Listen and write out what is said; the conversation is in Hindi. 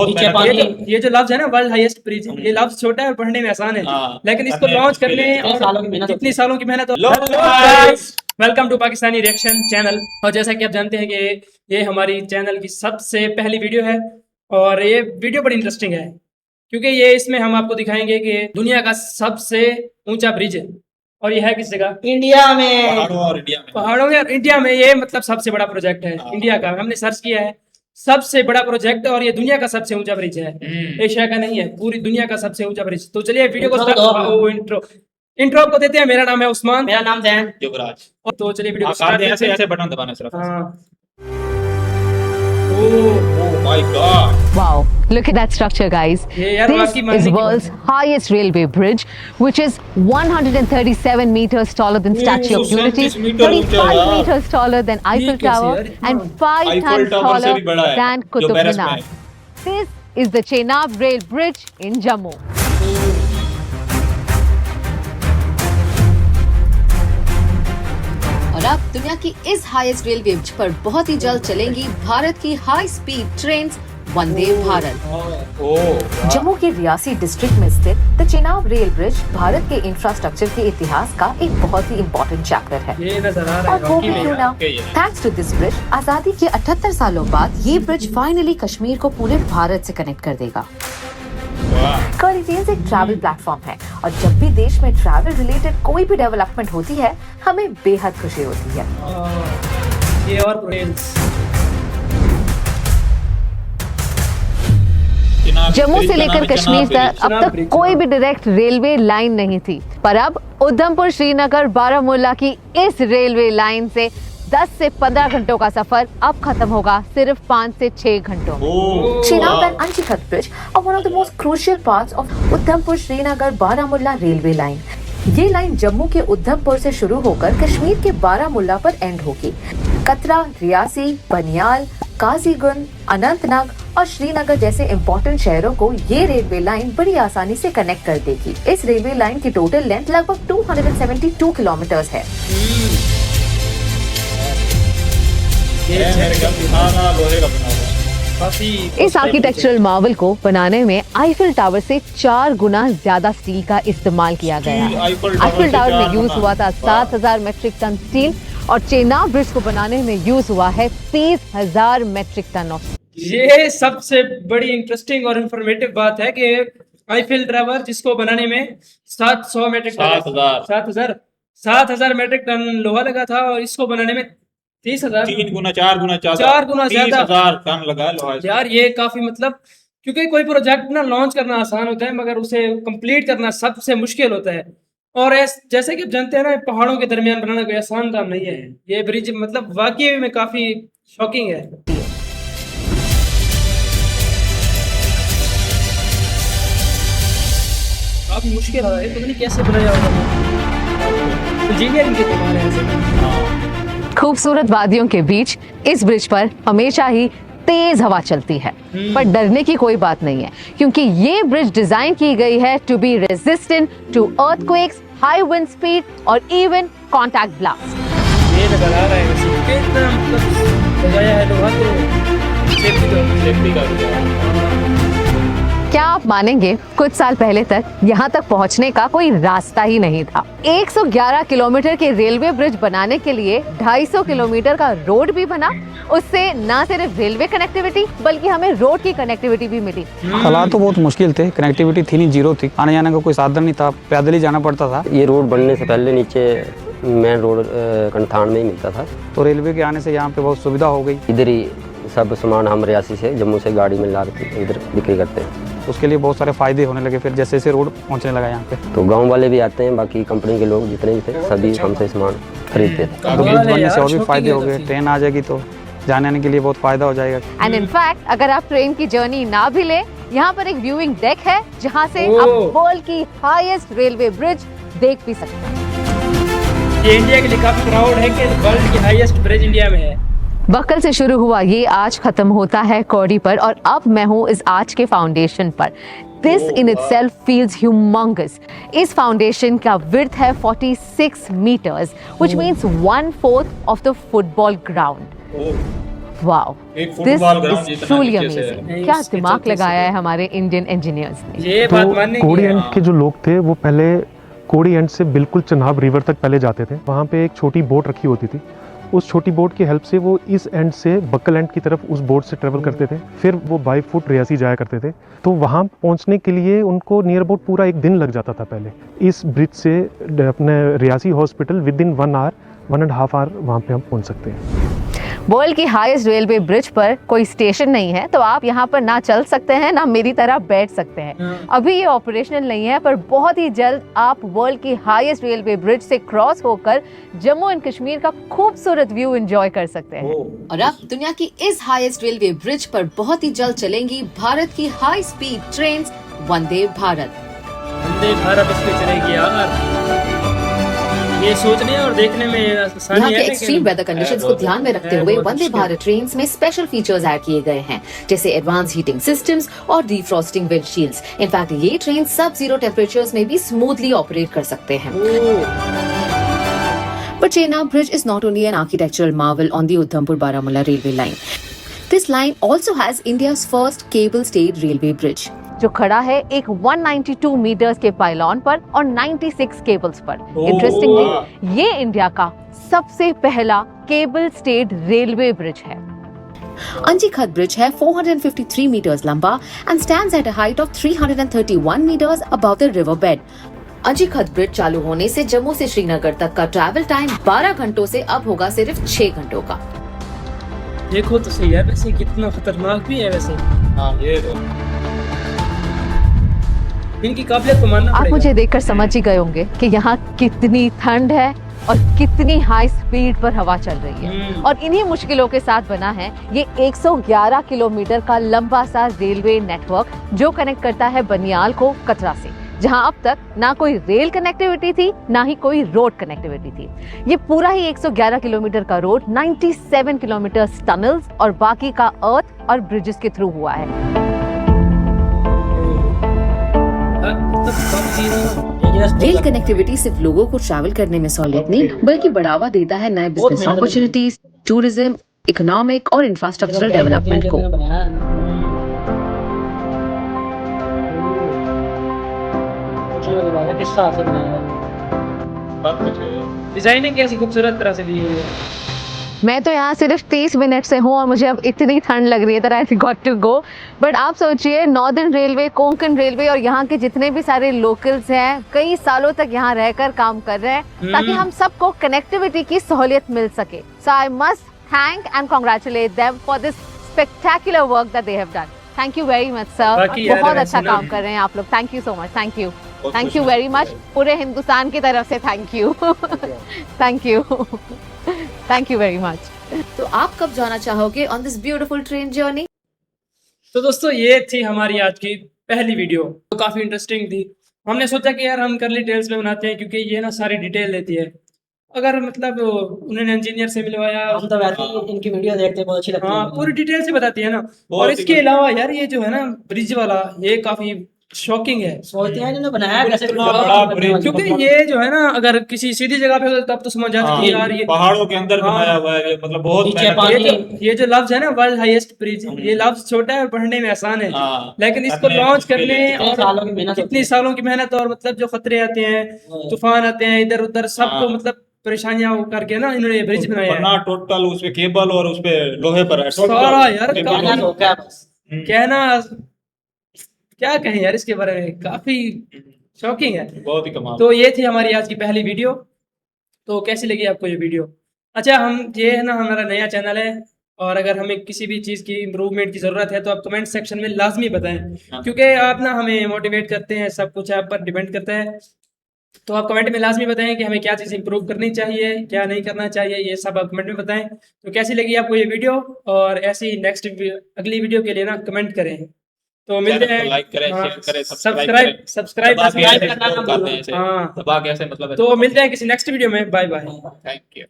नीचे पानी। ये जो लफ्ज है ना वर्ल्ड हाईएस्ट ब्रिज, ये लफ्ज छोटा है और पढ़ने में आसान है, लेकिन इसको लॉन्च करने और कितनी सालों की मेहनत। Welcome to Pakistani reaction channel. और जैसा कि आप जानते हैं कि ये हमारी चैनल की सबसे पहली वीडियो है और ये वीडियो बड़ी इंटरेस्टिंग है क्योंकि ये इसमें हम आपको दिखाएंगे कि दुनिया का सबसे ऊंचा ब्रिज है और ये है किस जगह? इंडिया में। पहाड़ों में और इंडिया में। ये मतलब सबसे बड़ा प्रोजेक्ट है इंडिया का। हमने सर्च किया है, सबसे बड़ा प्रोजेक्ट और ये दुनिया का सबसे ऊंचा ब्रिज है, एशिया का नहीं है, पूरी दुनिया का सबसे ऊंचा ब्रिज। तो चलिए वीडियो को इंट्रो आपको देते हैं। मेरा नाम है उस्मान। मेरा नाम है युवराज। तो चलिए वीडियो को स्टार्ट करते हैं। ऐसे बटन दबाना सिर्फ। Oh my God! Wow, look at that structure, guys. This is world's highest railway bridge, which is 137 meters taller than Statue of Unity, 35 meters taller than Eiffel Tower, and 5 times taller than Qutub Minar. This is the Chenab Rail Bridge in Jammu. और अब दुनिया की इस हाईएस्ट रेलवे ब्रिज पर बहुत ही जल्द चलेंगी भारत की high speed train Vande Bharat. Jammu के रियासी डिस्ट्रिक्ट में स्थित the Chenab rail bridge Bharat के इंफ्रास्ट्रक्चर के इतिहास का एक बहुत ही इम्पोर्टेंट चैप्टर है। और वो भी क्यों ना, थैंक्स टू दिस ब्रिज आजादी के 78 सालों बाद ये ब्रिज फाइनली कश्मीर को पूरे भारत से कनेक्ट कर देगा। कॉरिजेंस एक ट्रैवल प्लेटफॉर्म है और जब भी देश में ट्रैवल रिलेटेड कोई भी डेवलपमेंट होती है हमें बेहद खुशी होती है। ये और जम्मू से लेकर कश्मीर तक अब तक कोई भी डायरेक्ट रेलवे लाइन नहीं थी, पर अब उधमपुर श्रीनगर बारामूला की इस रेलवे लाइन से 10 से 15 घंटों का सफर अब खत्म होगा सिर्फ 5 से 6 घंटों में। Chenab and Anchikat Bridge are one of the most crucial parts of Udhampur Srinagar Baramulla railway line. ये लाइन जम्मू के उधमपुर से शुरू होकर कश्मीर के बारामुल्ला पर एंड होगी। कतरा, रियासी, बनियाल, काजीगुंड, अनंतनाग और श्रीनगर जैसे इम्पोर्टेंट शहरों को ये रेलवे लाइन बड़ी आसानी से कनेक्ट कर देगी। इस रेलवे लाइन की टोटल लेंथ लगभग 272 किलोमीटर है। इस आर्किटेक्चरल मार्वल को बनाने में आईफिल टावर से 4 गुना ज्यादा स्टील का इस्तेमाल किया गया। आईफिल टावर में यूज हुआ था 7000 मेट्रिक टन स्टील और चेनाब ब्रिज को बनाने में यूज हुआ है 30,000 मेट्रिक टन ऑफ। ये सबसे बड़ी इंटरेस्टिंग और इंफॉर्मेटिव बात है कि आईफिल टावर जिसको बनाने में 700 मेट्रिक टन 7,000 मेट्रिक टन लोहा लगा था और इसको बनाने में 30,000 4 गुना ज्यादा टन लगा लोहा। यार ये काफी मतलब, क्योंकि कोई प्रोजेक्ट ना लॉन्च करना आसान होता है मगर उसे कंप्लीट करना सबसे मुश्किल होता है। और जैसे कि आप जानते हैं ना, पहाड़ों के दरमियान बनाना कोई आसान काम नहीं है। ये ब्रिज मतलब वाकई में काफी शॉकिंग है। काफी मुश्किल है, पता नहीं कैसे बनाया होगा, इंजीनियरिंग के तुम्हारे ऐसे। खूबसूरत वादियों के बीच इस ब्रिज पर हमेशा ही तेज हवा चलती है, पर डरने की कोई बात नहीं है क्योंकि ये ब्रिज डिजाइन की गई है to be resistant to earthquakes, high wind speed और इवन कॉन्टैक्ट ब्लास्ट। ये नजर आ रहा है कितना मतलब सजाया है लोहा, तो सेफ्टी का। क्या आप मानेंगे, कुछ साल पहले तक यहाँ तक पहुँचने का कोई रास्ता ही नहीं था। 111 किलोमीटर के रेलवे ब्रिज बनाने के लिए 250 किलोमीटर का रोड भी बना। उससे न सिर्फ रेलवे कनेक्टिविटी बल्कि हमें रोड की कनेक्टिविटी भी मिली। हालात तो बहुत मुश्किल थे, कनेक्टिविटी थी नहीं, जीरो थी, आने जाने का कोई साधन नहीं था, पैदल ही जाना पड़ता था। ये रोड बनने से पहले नीचे मेन रोड कंठान में ही मिलता था, तो रेलवे के आने से यहाँ पे बहुत सुविधा हो गई। इधर ही सब सामान हम रियासी से जम्मू से गाड़ी में ला के इधर बिक्री करते हैं। उसके लिए बहुत सारे फायदे होने लगे फिर जैसे जैसे रोड पहुंचने लगा यहाँ पे। तो गांव वाले भी आते हैं, बाकी कंपनी के लोग जितने भी थे सभी हमसे सामान खरीदते थे। तो ब्रिज बनने से और भी फायदे हो गए, ट्रेन आ जाएगी तो जाने आने के लिए बहुत फायदा हो जाएगा। एंड इनफैक्ट अगर आप ट्रेन की जर्नी ना भी ले, यहाँ पर एक व्यूइंग डेक है जहाँ से आप वर्ल्ड की हाईएस्ट रेलवे ब्रिज देख भी सकते हैं। ये इंडिया के लिए काफी प्राउड है कि वर्ल्ड की हाईएस्ट ब्रिज इंडिया में है। बक्कल से शुरू हुआ ये आज खत्म होता है कौड़ी पर और अब मैं हूँ इस आज के फाउंडेशन पर। This in itself feels humongous. इस फाउंडेशन का विड्थ है 46 meters, which means 1/4 of the football ground. Wow, this is truly amazing. क्या दिमाग लगाया है हमारे इंडियन इंजीनियर्स ने। ये बात मानने की कोड़ी है। एंड के जो लोग थे वो पहले कोड़ी एंड से बिल्कुल चनाब रिवर तक पहले जाते थे। वहाँ पे एक छोटी बोट रखी होती थी, उस छोटी बोट की हेल्प से वो इस एंड से बक्कल एंड की तरफ उस बोट से ट्रेवल करते थे। फिर वो बाई फुट रियासी जाया करते थे। तो वहाँ पहुँचने के लिए उनको नियर अबाउट पूरा एक दिन लग जाता था पहले। इस ब्रिज से अपने रियासी हॉस्पिटल विद इन 1 आवर 1.5 आवर वहाँ पे हम पहुँच सकते हैं। वर्ल्ड की हाईएस्ट रेलवे ब्रिज पर कोई स्टेशन नहीं है, तो आप यहाँ पर ना चल सकते हैं ना मेरी तरह बैठ सकते हैं। अभी ये ऑपरेशनल नहीं है, पर बहुत ही जल्द आप वर्ल्ड की हाईएस्ट रेलवे ब्रिज से क्रॉस होकर जम्मू एंड कश्मीर का खूबसूरत व्यू एंजॉय कर सकते हैं। और अब दुनिया की इस हाईएस्ट रेलवे ब्रिज पर बहुत ही जल्द चलेंगी भारत की high speed train Vande Bharat. Vande Bharat इस पे चलेगी यार। ये सोचने और देखने में आसानी यहाँ है, के लेकिन एक्सट्रीम वेदर कंडीशंस को ध्यान में रखते हुए वंदे भारत ट्रेन्स में स्पेशल फीचर्स ऐड किए गए हैं, जैसे एडवांस हीटिंग सिस्टम्स और डिफ्रॉस्टिंग विंडशील्ड्स। इनफैक्ट ये ट्रेन सब जीरो टेम्परेचर्स में भी स्मूथली ऑपरेट कर सकते हैं। But Chenab Bridge is not only an architectural marvel on the Udhampur-Baramulla railway line. This line also has India's first cable-stayed railway bridge. जो खड़ा है एक 192 मीटर्स के पाइलॉन पर और 96 केबल्स पर। इंटरेस्टिंगली ये इंडिया का सबसे पहला केबल स्टेड रेलवे ब्रिज है। Anjikhad Bridge है 453 meters लंबा and stands at a height of 331 meters above the river bed. Anjikhad bridge चालू होने से जम्मू से श्रीनगर तक का ट्रैवल टाइम 12 घंटों से अब होगा सिर्फ 6 घंटों का। देखो तो सही है, वैसे कितना खतरनाक भी है वैसे। हाँ ये तो इनकी काबिलियत को मानना आप पड़ेगा। मुझे देखकर समझ ही गए होंगे कि यहाँ कितनी ठंड है और कितनी हाई स्पीड पर हवा चल रही है। और इन्हीं मुश्किलों के साथ बना है ये 111 किलोमीटर का लंबा सा रेलवे नेटवर्क, जो कनेक्ट करता है बनियाल को कतरा से, जहां अब तक ना कोई रेल कनेक्टिविटी थी ना ही कोई रोड कनेक्टिविटी थी। ये पूरा ही 111 किलोमीटर का रोड 97 किलोमीटर टनल्स और बाकी का अर्थ और ब्रिजेस के थ्रू हुआ है। रेल कनेक्टिविटी सिर्फ लोगों को ट्रैवल करने में सहूलियत नहीं, बल्कि बढ़ावा देता है नए बिजनेस अपॉर्चुनिटीज, टूरिज्म, इकोनॉमिक और इंफ्रास्ट्रक्चरल डेवलपमेंट को। डिजाइनिंग कैसी खूबसूरत तरह से दी हुई है। मैं तो यहाँ सिर्फ 30 मिनट से हूँ और मुझे अब इतनी ठंड लग रही है that I got to go। But आप सोचिए, नॉर्दर्न रेलवे, कोंकण रेलवे और यहाँ के जितने भी सारे लोकल्स हैं कई सालों तक यहाँ रहकर काम कर रहे हैं ताकि हम सबको कनेक्टिविटी की सहूलियत मिल सके। So I must thank and congratulate them for this spectacular work that they have done. Thank you very much sir, बहुत अच्छा काम कर रहे हैं आप लोग। Thank you so much. Thank you very much. पूरे हिंदुस्तान की तरफ से thank you. Thank you very much. तो आप कब जाना चाहोगे on this beautiful train journey? तो दोस्तों ये थी हमारी आज की पहली वीडियो, तो काफी इंटरेस्टिंग थी। हमने सोचा कि यार हम करली टेल्स में बनाते हैं, क्योंकि ये ना सारी डिटेल लेती है। अगर मतलब उन्होंने इंजीनियर से मिलवाया, हम तो वैसे इनकी वीडियो देखते हैं, बहुत अच्छी लगती है। हाँ, पूरी डिटेल से बताती है ना। और इसके अलावा यार ये जो है ना ब्रिज वाला, ये काफी शॉकिंग है। सोचते हैं इन्होंने बनाया कैसे, क्योंकि ये जो है ना अगर किसी सीधी जगह पे तब तो समझ जाती है यार, ये पहाड़ों के अंदर बनाया हुआ है, मतलब बहुत ये जो लफ्ज है ना वर्ल्ड हाईएस्ट ब्रिज, ये लफ्ज छोटा है, पढ़ने में आसान है, लेकिन इसको लॉन्च करने और कितनी सालों की मेहनत और मतलब जो खतरे आते हैं, तूफान आते हैं इधर उधर, सबको मतलब परेशानियां करके ना इन्होंने ये ब्रिज बनाया है। टोटल उसपे केबल और उसपे लोहे पर है सारा यार, कहना क्या कहें यार इसके बारे में, काफी शॉकिंग है, बहुत ही कमाल। तो ये थी हमारी आज की पहली वीडियो। तो कैसी लगी आपको ये वीडियो? अच्छा, हम ये है ना हमारा नया चैनल है, और अगर हमें किसी भी चीज़ की इम्प्रूवमेंट की ज़रूरत है तो आप कमेंट सेक्शन में लाजमी बताएं, क्योंकि आप ना हमें मोटिवेट करते हैं, सब कुछ आप पर डिपेंड करता है। तो आप कमेंट में लाजमी बताएं कि हमें क्या चीज़ इंप्रूव करनी चाहिए, क्या नहीं करना चाहिए, ये सब आप कमेंट में बताएं। तो कैसी लगी आपको ये वीडियो, और ऐसी नेक्स्ट अगली वीडियो के लिए ना कमेंट करें। तो मिलते हैं, लाइक करें, शेयर करें, सब्सक्राइब करना ना भूलें। हाँ, दबा के ऐसे मतलब। तो मिलते हैं किसी नेक्स्ट वीडियो में। Bye bye, thank you.